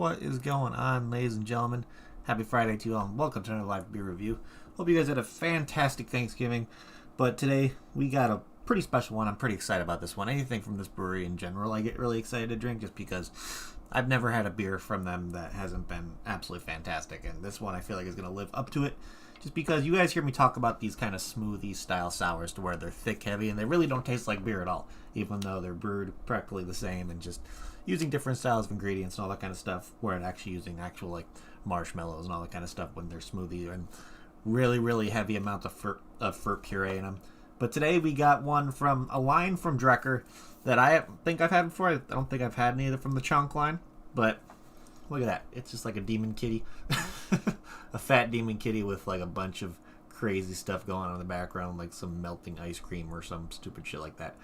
What is going on, ladies and gentlemen? Happy Friday to you all, and welcome to another live beer review. Hope you guys had a fantastic Thanksgiving, but today we got a pretty special one. I'm pretty excited about this one. Anything from this brewery in general, I get really excited to drink just because I've never had a beer from them that hasn't been absolutely fantastic, and this one I feel like is going to live up to it. Just because you guys hear me talk about these kind of smoothie style sours to where they're thick, heavy, and they really don't taste like beer at all, even though they're brewed practically the same and just using different styles of ingredients and all that kind of stuff, where it actually using actual like marshmallows and all that kind of stuff when they're smoothie and really heavy amount of fruit puree in them. But today we got one from a line from Drekker that I think I've had before. I don't think I've had any of it from the Chonk line, but look at that. It's just like a demon kitty. A fat demon kitty with like a bunch of crazy stuff going on in the background, like some melting ice cream or some stupid shit like that.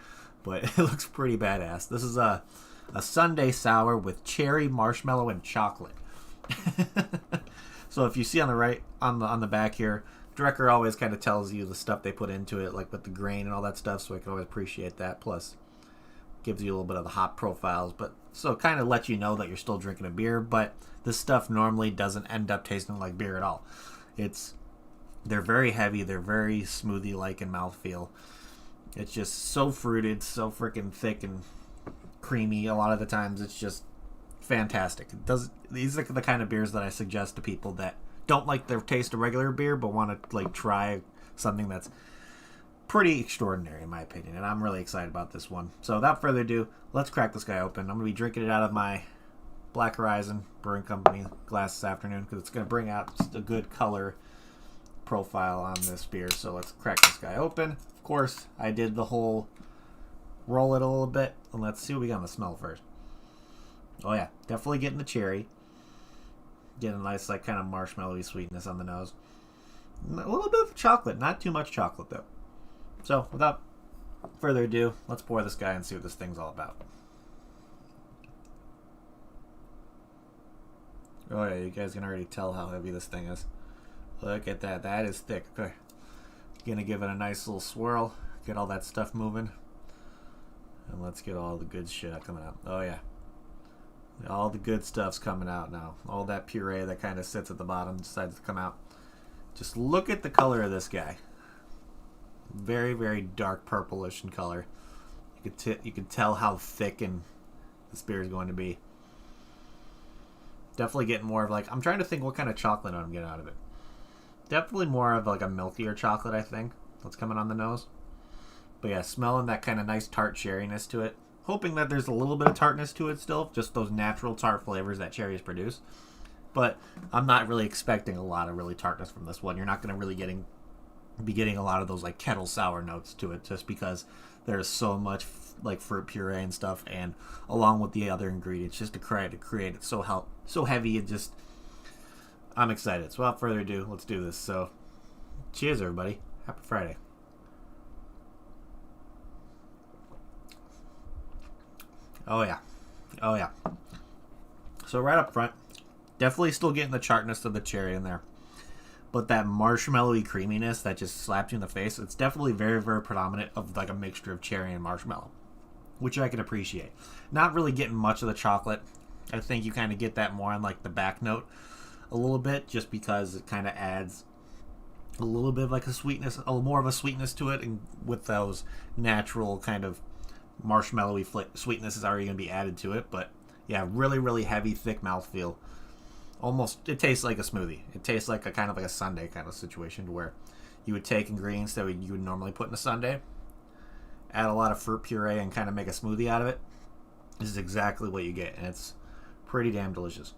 But it looks pretty badass. This is a Sundae sour with cherry, marshmallow, and chocolate. So if you see on the right, on the back here, Drekker always kind of tells you the stuff they put into it, like with the grain and all that stuff, so I can always appreciate that. Plus, gives you a little bit of the hop profiles, but so it kind of lets you know that you're still drinking a beer, but this stuff normally doesn't end up tasting like beer at all. They're very heavy, they're very smoothie-like in mouthfeel. It's just so fruited, so freaking thick and creamy. A lot of the times it's just fantastic. These are the kind of beers that I suggest to people that don't like the taste of regular beer but want to like try something that's pretty extraordinary in my opinion, and I'm really excited about this one. So without further ado, let's crack this guy open. I'm going to be drinking it out of my Black Horizon Brewing Company glass this afternoon because it's going to bring out just a good color profile on this beer. So let's crack this guy open. Of course, I did the whole roll it a little bit, and let's see what we got on the smell first. Oh yeah, definitely getting the cherry. Getting a nice like kind of marshmallowy sweetness on the nose. A little bit of chocolate, not too much chocolate though. So, without further ado, let's pour this guy and see what this thing's all about. Oh yeah, you guys can already tell how heavy this thing is. Look at that. That is thick. Okay. Gonna give it a nice little swirl. Get all that stuff moving. And let's get all the good shit coming out. Oh yeah. All the good stuff's coming out now. All that puree that kind of sits at the bottom decides to come out. Just look at the color of this guy. Very dark purplish in color. You can tell how thick and this beer is going to be. Definitely getting more of like, I'm trying to think what kind of chocolate I'm getting out of it. Definitely more of like a milkier chocolate, I think, that's coming on the nose. But yeah, smelling that kind of nice tart cherryness to it. Hoping that there's a little bit of tartness to it still, just those natural tart flavors that cherries produce. But I'm not really expecting a lot of really tartness from this one. You're not going to really be getting a lot of those like kettle sour notes to it, just because there's so much like fruit puree and stuff, and along with the other ingredients, just to create it so heavy. And just, I'm excited. So without further ado, let's do this. So cheers everybody, happy Friday. Oh yeah. So right up front, definitely still getting the tartness of the cherry in there. But that marshmallowy creaminess that just slaps you in the face, it's definitely very predominant of like a mixture of cherry and marshmallow, which I can appreciate. Not really getting much of the chocolate. I think you kind of get that more on like the back note a little bit, just because it kind of adds a little bit of like a sweetness, a little more of a sweetness to it, and with those natural kind of marshmallowy sweetness is already going to be added to it. But yeah, really heavy, thick mouthfeel. Almost, it tastes like a smoothie. It tastes like a kind of like a sundae kind of situation, to where you would take ingredients that you would normally put in a sundae, add a lot of fruit puree, and kind of make a smoothie out of it. This is exactly what you get, and it's pretty damn delicious.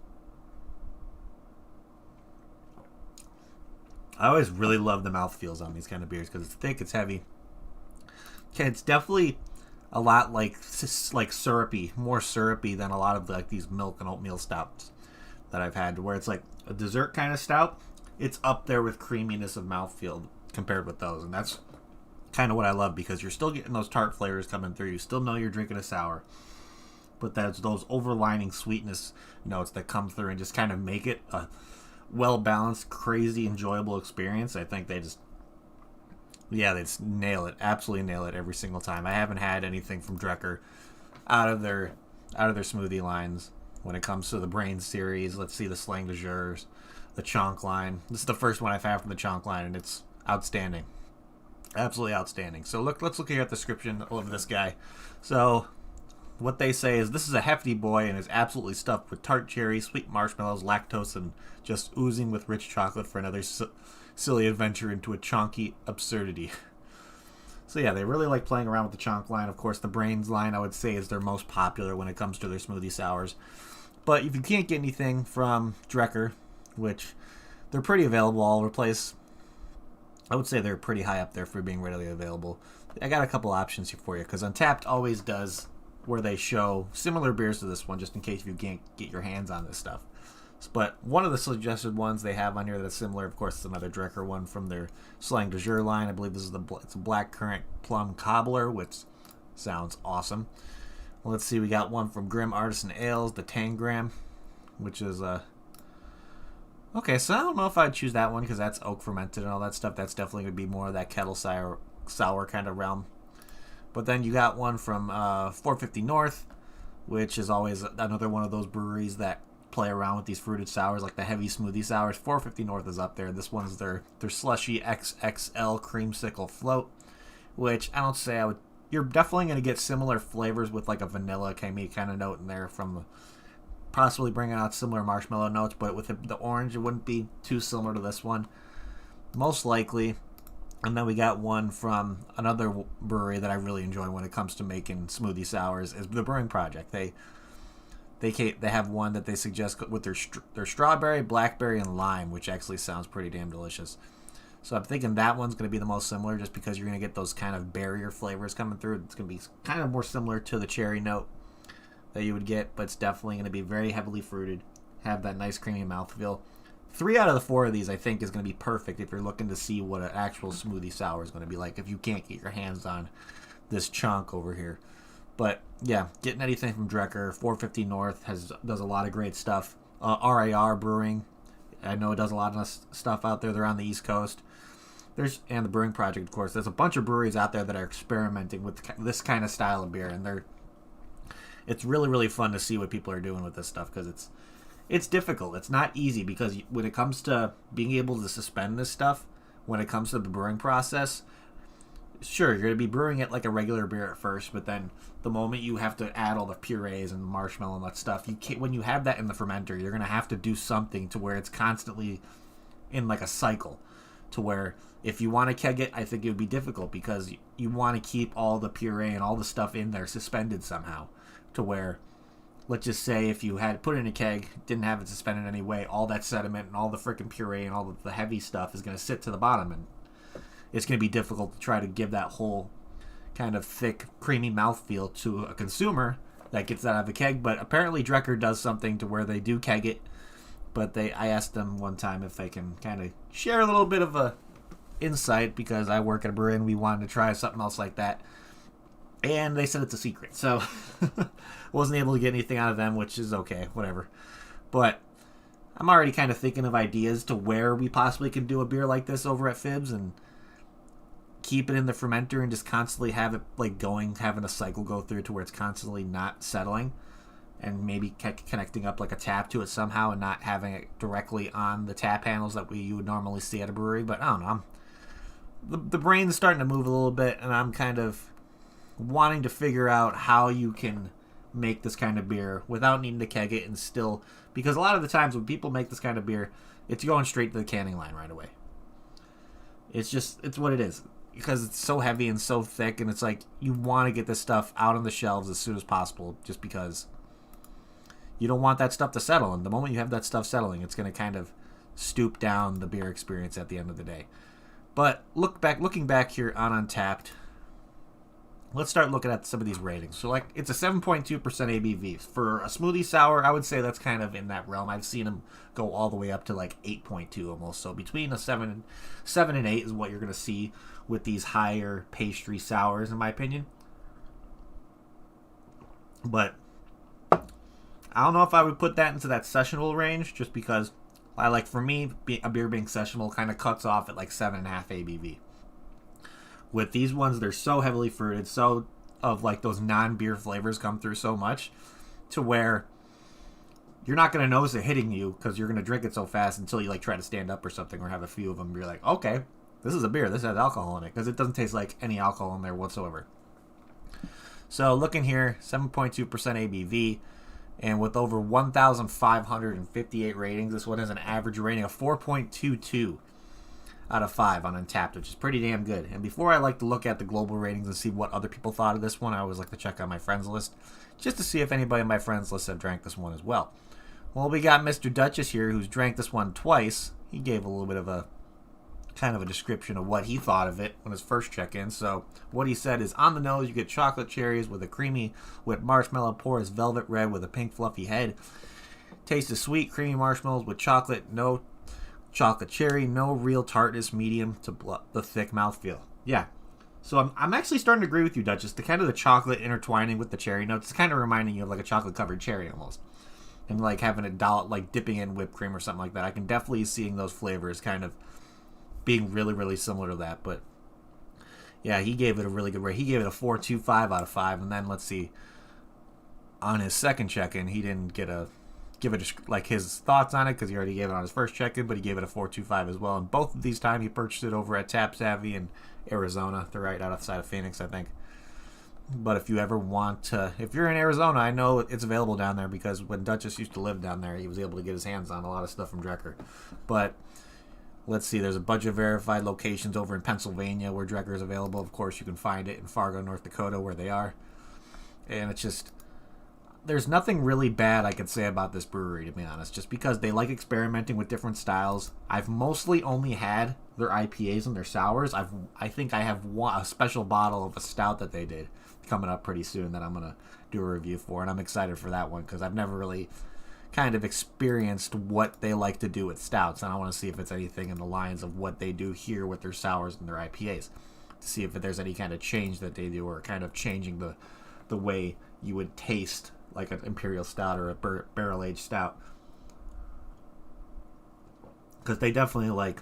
I always really love the mouthfeels on these kind of beers because it's thick, it's heavy. Okay, it's definitely a lot like syrupy, more syrupy than a lot of like these milk and oatmeal stouts that I've had, where it's like a dessert kind of stout. It's up there with creaminess of mouthfeel compared with those, and that's kind of what I love, because you're still getting those tart flavors coming through. You still know you're drinking a sour, but that's those overlining sweetness notes that come through and just kind of make it a well-balanced, crazy, enjoyable experience. I think they just nail it, absolutely nail it every single time. I haven't had anything from Drekker out of their smoothie lines when it comes to the Brain series. Let's see the Slang de Jures, the Chonk line. This is the first one I've had from the Chonk line, and it's outstanding. Absolutely outstanding. So let's look here at the description of this guy. So what they say is, this is a hefty boy and is absolutely stuffed with tart cherry, sweet marshmallows, lactose, and just oozing with rich chocolate for another silly adventure into a chonky absurdity. So yeah, they really like playing around with the Chonk line. Of course, the Brains line, I would say, is their most popular when it comes to their smoothie sours. But if you can't get anything from Drekker, which they're pretty available all over the place, I would say they're pretty high up there for being readily available. I got a couple options here for you, because Untapped always does where they show similar beers to this one, just in case you can't get your hands on this stuff. But one of the suggested ones they have on here that's similar, of course, is another Drekker one from their Slang de Jour line. I believe this is it's a black currant plum cobbler, which sounds awesome. Well, let's see, we got one from Grim Artisan Ales, the Tangram, which is okay, so I don't know if I'd choose that one because that's oak fermented and all that stuff. That's definitely going to be more of that kettle sour kind of realm. But then you got one from 450 North, which is always another one of those breweries that play around with these fruited sours, like the heavy smoothie sours. 450 North is up there. This one's their slushy XXL creamsicle float, which I don't say I would. You're definitely going to get similar flavors with like a vanilla kind of note in there from possibly bringing out similar marshmallow notes, but with the orange, it wouldn't be too similar to this one, most likely. And then we got one from another brewery that I really enjoy when it comes to making smoothie sours, is the Brewing Project. They have one that they suggest with their strawberry, blackberry, and lime, which actually sounds pretty damn delicious. So I'm thinking that one's going to be the most similar, just because you're going to get those kind of barrier flavors coming through. It's going to be kind of more similar to the cherry note that you would get, but it's definitely going to be very heavily fruited, have that nice creamy mouthfeel. 3 out of the 4 of these, I think, is going to be perfect if you're looking to see what an actual smoothie sour is going to be like if you can't get your hands on this Chonk over here. But yeah, getting anything from Drekker. 450 North does a lot of great stuff. RAR Brewing, I know it does a lot of stuff out there. They're on the East Coast. And the Brewing Project, of course. There's a bunch of breweries out there that are experimenting with this kind of style of beer, and it's really, really fun to see what people are doing with this stuff, because it's difficult. It's not easy, because when it comes to being able to suspend this stuff, when it comes to the brewing process, sure, you're going to be brewing it like a regular beer at first, but then the moment you have to add all the purees and marshmallow and that stuff, when you have that in the fermenter, you're going to have to do something to where it's constantly in like a cycle, to where if you want to keg it, I think it would be difficult, because you want to keep all the puree and all the stuff in there suspended somehow, to where, let's just say if you had put it in a keg, didn't have it suspended in any way, all that sediment and all the freaking puree and all the heavy stuff is going to sit to the bottom, and it's going to be difficult to try to give that whole kind of thick, creamy mouthfeel to a consumer that gets that out of the keg. But apparently Drekker does something to where they do keg it. But I asked them one time if they can kind of share a little bit of a insight, because I work at a brewery and we wanted to try something else like that. And they said it's a secret. So wasn't able to get anything out of them, which is okay, whatever. But I'm already kind of thinking of ideas to where we possibly could do a beer like this over at Fibs and keep it in the fermenter and just constantly have it like going, having a cycle go through to where it's constantly not settling, and maybe connecting up like a tap to it somehow and not having it directly on the tap handles that you would normally see at a brewery. But I don't know, the brain's starting to move a little bit, and I'm kind of wanting to figure out how you can make this kind of beer without needing to keg it, and still, because a lot of the times when people make this kind of beer, it's going straight to the canning line right away. It's what it is, because it's so heavy and so thick, and it's like you want to get this stuff out on the shelves as soon as possible, just because you don't want that stuff to settle. And the moment you have that stuff settling, it's going to kind of stoop down the beer experience at the end of the day. But looking back here on Untapped, let's start looking at some of these ratings. So like, it's a 7.2% ABV. For a smoothie sour, I would say that's kind of in that realm. I've seen them go all the way up to like 8.2 almost. So between a 7 and 8 is what you're going to see with these higher pastry sours, in my opinion. But I don't know if I would put that into that sessionable range, just because for me, a beer being sessionable kind of cuts off at like 7.5 ABV. With these ones, they're so heavily fruited, so of like those non-beer flavors come through so much, to where you're not going to notice it hitting you because you're going to drink it so fast until you like try to stand up or something or have a few of them. You're like, okay, this is a beer. This has alcohol in it, because it doesn't taste like any alcohol in there whatsoever. So looking here, 7.2% ABV, and with over 1,558 ratings, this one has an average rating of 4.22 out of 5 on Untappd, which is pretty damn good. And before I like to look at the global ratings and see what other people thought of this one, I always like to check out my friends list, just to see if anybody on my friends list have drank this one as well. Well, we got Mr. Duchess here, who's drank this one twice. He gave a little bit of a kind of a description of what he thought of it on his first check-in. So what he said is, on the nose, you get chocolate cherries with a creamy whipped marshmallow. Pour is velvet red with a pink fluffy head. Taste is sweet, creamy marshmallows with chocolate. No chocolate cherry. No real tartness. Medium to the thick mouthfeel. Yeah. So I'm actually starting to agree with you, Duchess. The kind of the chocolate intertwining with the cherry notes is kind of reminding you of like a chocolate-covered cherry almost. And like having a dollop, like dipping in whipped cream or something like that. I can definitely see those flavors kind of being really, really similar to that. But yeah, he gave it a really good rate. He gave it a 4.25 out of 5. And then let's see, on his second check-in, he didn't give it like his thoughts on it because he already gave it on his first check-in, but he gave it a 4.25 as well. And both of these times he purchased it over at Tap Savvy in Arizona. They're right outside of Phoenix, I think. But if you ever want to, if you're in Arizona, I know it's available down there because when Duchess used to live down there, he was able to get his hands on a lot of stuff from Drekker. But let's see, there's a bunch of verified locations over in Pennsylvania where Drekker is available. Of course, you can find it in Fargo, North Dakota, where they are. And it's just, there's nothing really bad I could say about this brewery, to be honest, just because they like experimenting with different styles. I've mostly only had their IPAs and their sours. I think I have a special bottle of a stout that they did coming up pretty soon that I'm going to do a review for, and I'm excited for that one because I've never really kind of experienced what they like to do with stouts, and I want to see if it's anything in the lines of what they do here with their sours and their IPAs, to see if there's any kind of change that they do or kind of changing the way you would taste like an imperial stout or a barrel-aged stout, because they definitely like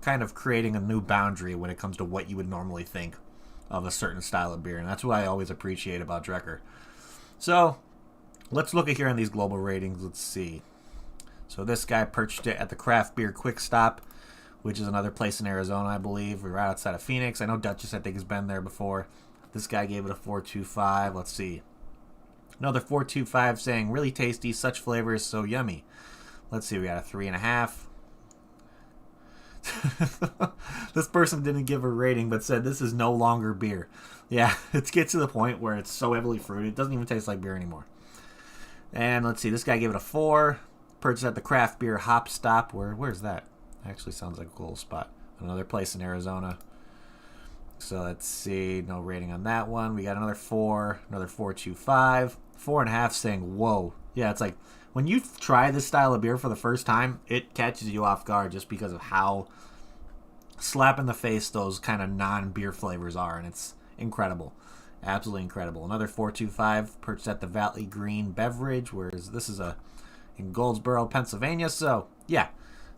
kind of creating a new boundary when it comes to what you would normally think of a certain style of beer, and that's what I always appreciate about Drekker. So let's look at here on these global ratings. Let's see. So this guy purchased it at the Craft Beer Quick Stop, which is another place in Arizona, I believe. We're right outside of Phoenix. I know Duchess, I think, has been there before. This guy gave it a 4.25. Let's see. Another 4.25 saying, really tasty, such flavors, so yummy. Let's see, we got a 3.5. This person didn't give a rating, but said this is no longer beer. Yeah, it gets to the point where it's so heavily fruited, it doesn't even taste like beer anymore. And let's see, this guy gave it a 4. Purchased at the Craft Beer Hop Stop. Where's that? Actually sounds like a cool spot. Another place in Arizona. So let's see, no rating on that one. We got another 4, another 4.25. 4.5 saying, whoa. Yeah, it's like, when you try this style of beer for the first time, it catches you off guard just because of how slap in the face those kind of non-beer flavors are, and it's incredible. Absolutely incredible. Another 4.25 purchased at the Valley Green Beverage, whereas this is in Goldsboro, Pennsylvania. So, yeah,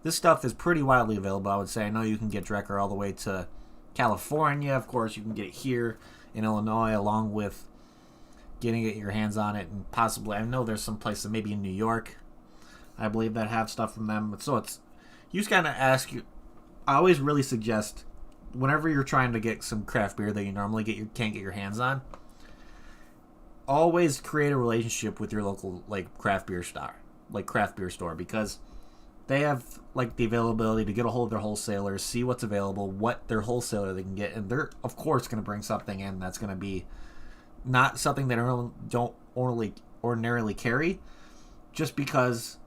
this stuff is pretty widely available, I would say. I know you can get Drekker all the way to California. Of course, you can get it here in Illinois, along with getting your hands on it, and possibly, I know there's some places, maybe in New York, I believe, that have stuff from them. So it's, you just kind of ask you. I always really suggest, whenever you're trying to get some craft beer that you normally can't get your hands on, always create a relationship with your local craft beer store, because they have the availability to get a hold of their wholesalers, see what's available, what their wholesaler they can get, and they're of course going to bring something in that's going to be not something they don't ordinarily carry, just because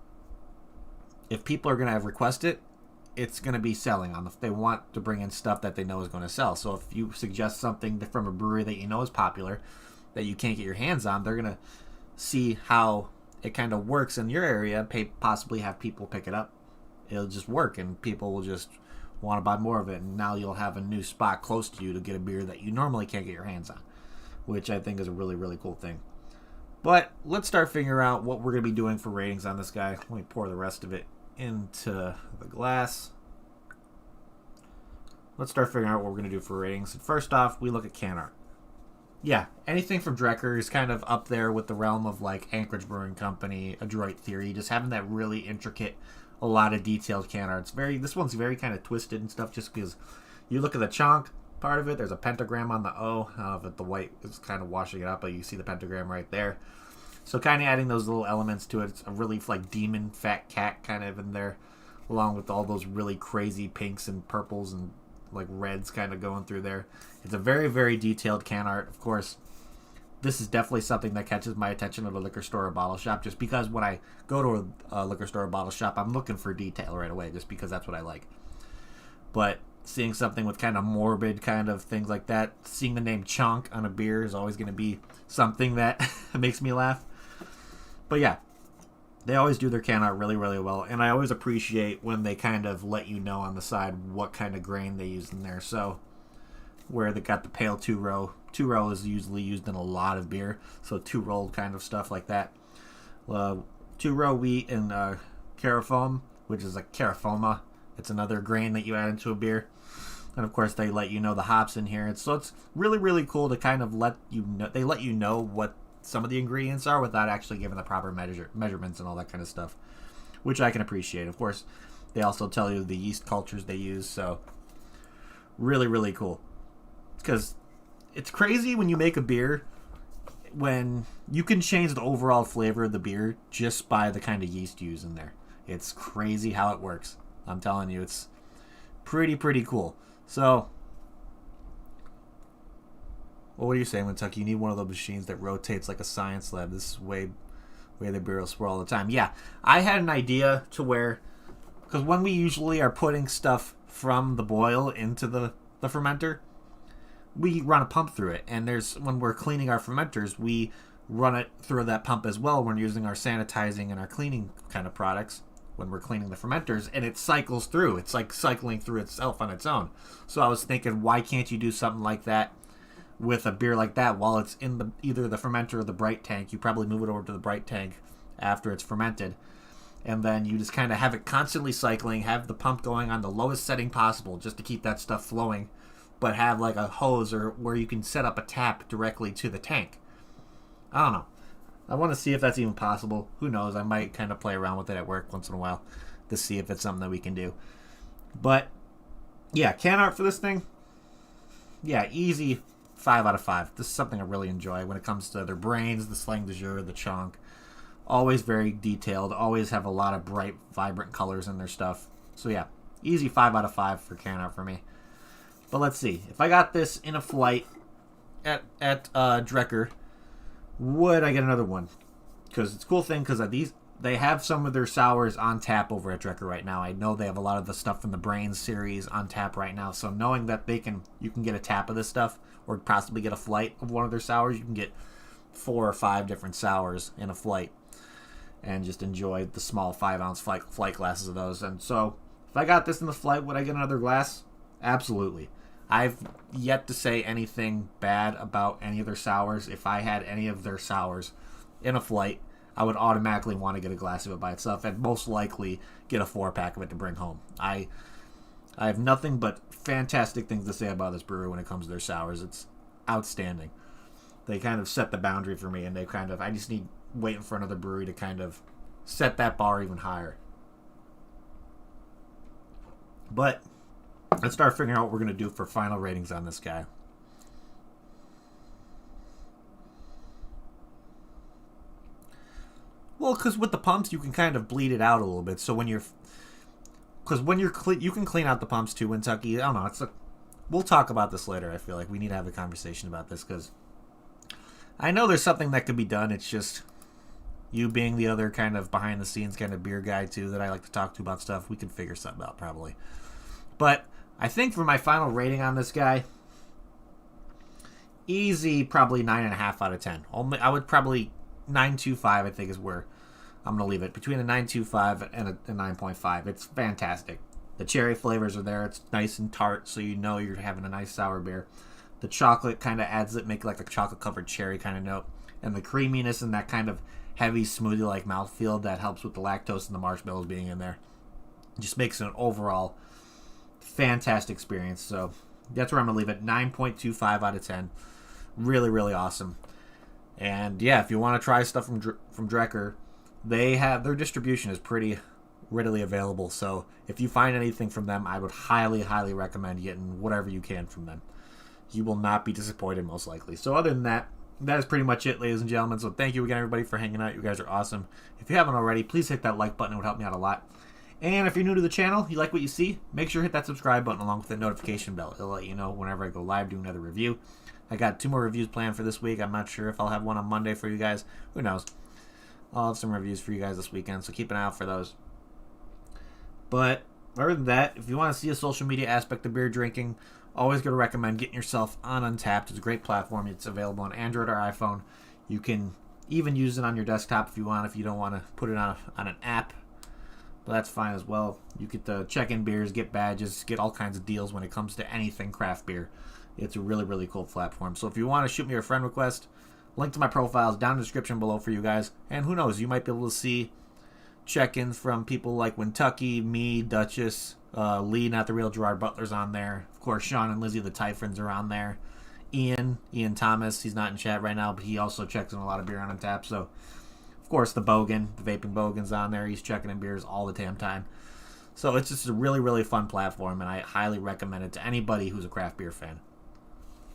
if people are going to request it, it's going to be selling on they want to bring in stuff that they know is going to sell. So if you suggest something from a brewery that you know is popular that you can't get your hands on, they're going to see how it kind of works in your area, possibly have people pick it up. It'll just work, and people will just want to buy more of it, and now you'll have a new spot close to you to get a beer that you normally can't get your hands on, which I think is a really, really cool thing. But let's start figuring out what we're going to be doing for ratings on this guy. Let me pour the rest of it into the glass. Let's start figuring out what we're going to do for ratings. First off, we look at can art. Yeah, anything from Drekker is kind of up there with the realm of like Anchorage Brewing Company, Adroit Theory, just having that really intricate, a lot of detailed can art. This one's very kind of twisted and stuff, just because you look at the Chonk part of it. There's a pentagram on the O. I don't know if the white is kind of washing it up, but you see the pentagram right there. So kind of adding those little elements to it. It's a really like demon fat cat kind of in there, along with all those really crazy pinks and purples and like reds kind of going through there. It's a very, very detailed can art. Of course, this is definitely something that catches my attention at a liquor store or bottle shop, just because when I go to a liquor store or bottle shop, I'm looking for detail right away, just because that's what I like. But seeing something with kind of morbid kind of things like that, seeing the name Chonk on a beer is always going to be something that makes me laugh. But yeah, they always do their can art really, really well, and I always appreciate when they kind of let you know on the side what kind of grain they use in there. So where they got the pale two-row. Two-row is usually used in a lot of beer, so two-rolled kind of stuff like that. Two-row wheat and carafoam, which is a carafoma. It's another grain that you add into a beer. And of course, they let you know the hops in here. So it's really, really cool to kind of let you know. They let you know what some of the ingredients are without actually giving the proper measurements and all that kind of stuff, which I can appreciate. Of course, they also tell you the yeast cultures they use. So really, really cool. Because it's crazy when you make a beer when you can change the overall flavor of the beer just by the kind of yeast used in there. It's crazy how it works. I'm telling you, it's pretty cool. So, well, what are you saying, Wintucky? You need one of those machines that rotates like a science lab. This is way the beer will swirl all the time. Yeah, I had an idea to where, because when we usually are putting stuff from the boil into the fermenter, we run a pump through it, and when we're cleaning our fermenters, we run it through that pump as well when using our sanitizing and our cleaning kind of products when we're cleaning the fermenters, and it cycles through. It's like cycling through itself on its own. So I was thinking, why can't you do something like that with a beer like that while it's in either the fermenter or the bright tank? You probably move it over to the bright tank after it's fermented, and then you just kind of have it constantly cycling, have the pump going on the lowest setting possible just to keep that stuff flowing, but have like a hose or where you can set up a tap directly to the tank. I don't know. I want to see if that's even possible. Who knows? I might kind of play around with it at work once in a while to see if it's something that we can do. But yeah, can art for this thing, yeah, easy 5 out of 5. This is something I really enjoy when it comes to their brains, the slang du jour, the Chonk. Always very detailed. Always have a lot of bright, vibrant colors in their stuff. So yeah, easy 5 out of 5 for can art for me. But let's see. If I got this in a flight at Drekker, would I get another one? Because it's a cool thing, because they have some of their sours on tap over at Drekker right now. I know they have a lot of the stuff from the Brains series on tap right now. So knowing that you can get a tap of this stuff, or possibly get a flight of one of their sours, you can get 4 or 5 different sours in a flight, and just enjoy the small 5-ounce flight glasses of those. And so, if I got this in the flight, would I get another glass? Absolutely. I've yet to say anything bad about any of their sours. If I had any of their sours in a flight, I would automatically want to get a glass of it by itself, and most likely get a 4-pack of it to bring home. I have nothing but fantastic things to say about this brewery when it comes to their sours. It's outstanding. They kind of set the boundary for me, and I just need waiting for another brewery to kind of set that bar even higher. But let's start figuring out what we're going to do for final ratings on this guy. Well, because with the pumps, you can kind of bleed it out a little bit. So you can clean out the pumps too, Kentucky. I don't know. We'll talk about this later. I feel like we need to have a conversation about this, because I know there's something that could be done. It's just you being the other kind of behind the scenes kind of beer guy too that I like to talk to about stuff. We can figure something out probably. But I think for my final rating on this guy, easy probably 9.5 out of 10. I would probably 9.25. I think is where I'm gonna leave it, between a 9.25 and a 9.5. It's fantastic. The cherry flavors are there. It's nice and tart, so you know you're having a nice sour beer. The chocolate kind of adds it, make it like a chocolate covered cherry kind of note, and the creaminess and that kind of heavy smoothie like mouthfeel that helps with the lactose and the marshmallows being in there. It just makes it an overall fantastic experience. So that's where I'm going to leave it. 9.25 out of 10. Really, really awesome. And yeah, if you want to try stuff from Drekker, they have their distribution is pretty readily available. So if you find anything from them, I would highly, highly recommend getting whatever you can from them. You will not be disappointed, most likely. So other than that, that is pretty much it, ladies and gentlemen. So thank you again, everybody, for hanging out. You guys are awesome. If you haven't already, please hit that like button. It would help me out a lot. And if you're new to the channel, you like what you see, make sure to hit that subscribe button along with the notification bell. It'll let you know whenever I go live doing another review. I got 2 more reviews planned for this week. I'm not sure if I'll have one on Monday for you guys. Who knows? I'll have some reviews for you guys this weekend, so keep an eye out for those. But other than that, if you want to see a social media aspect of beer drinking, always going to recommend getting yourself on Untapped. It's a great platform. It's available on Android or iPhone. You can even use it on your desktop if you want, if you don't want to put it on an app. But that's fine as well. You get to check in beers, get badges, get all kinds of deals when it comes to anything craft beer. It's a really, really cool platform. So if you want to shoot me a friend request, link to my profile is down in the description below for you guys. And who knows, you might be able to see check-ins from people like Kentucky, me, Duchess, Lee, not the real Gerard Butler's on there. Of course, Sean and Lizzie, the Typhons, are on there. Ian Thomas, he's not in chat right now, but he also checks in a lot of beer on Untapped. So, of course, the Bogan, the Vaping Bogan's on there. He's checking in beers all the damn time. So it's just a really, really fun platform, and I highly recommend it to anybody who's a craft beer fan.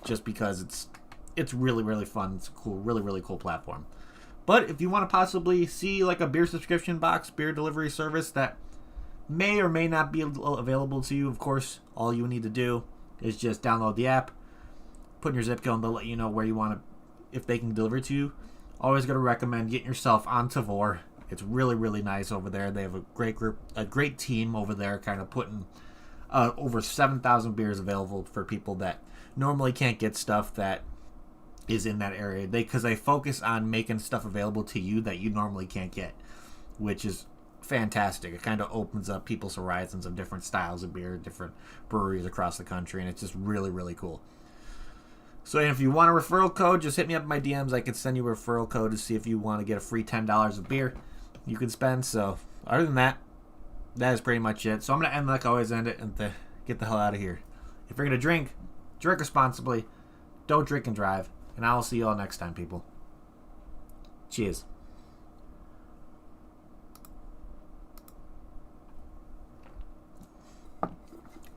Just because it's really, really fun. It's a cool, really, really cool platform. But if you want to possibly see like a beer subscription box, beer delivery service that may or may not be available to you, of course, all you need to do is just download the app, put in your zip code, and they'll let you know where you want to, if they can deliver to you. Always going to recommend getting yourself on Tavour. It's really, really nice over there. They have a great group, a great team over there, kind of putting over 7,000 beers available for people that normally can't get stuff that is in that area. Because they focus on making stuff available to you that you normally can't get, which is fantastic. It kind of opens up people's horizons of different styles of beer, different breweries across the country, and it's just really, really cool. So if you want a referral code, just hit me up in my DMs. I can send you a referral code to see if you want to get a free $10 of beer you can spend. So other than that, that is pretty much it. So I'm going to end like I always end it and get the hell out of here. If you're going to drink responsibly. Don't drink and drive. And I will see you all next time, people. Cheers.